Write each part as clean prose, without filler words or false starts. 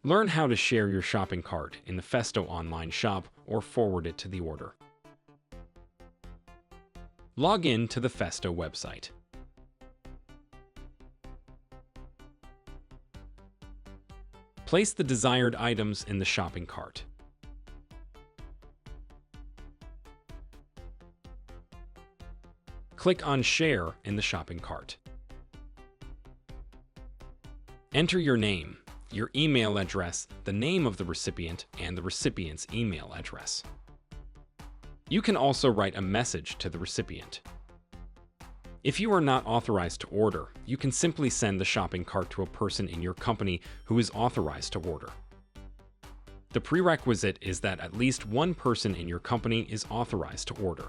Learn how to share your shopping cart in the Festo online shop or forward it to the order. Log in to the Festo website. Place the desired items in the shopping cart. Click on Share in the shopping cart. Enter your name, your email address, the name of the recipient, and the recipient's email address. You can also write a message to the recipient. If you are not authorized to order, you can simply send the shopping cart to a person in your company who is authorized to order. The prerequisite is that at least one person in your company is authorized to order.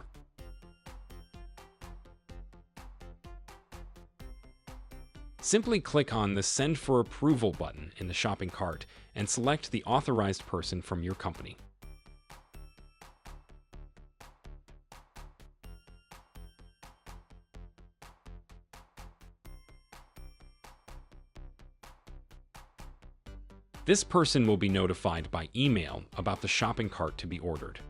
Simply click on the Send for Approval button in the shopping cart and select the authorized person from your company. This person will be notified by email about the shopping cart to be ordered.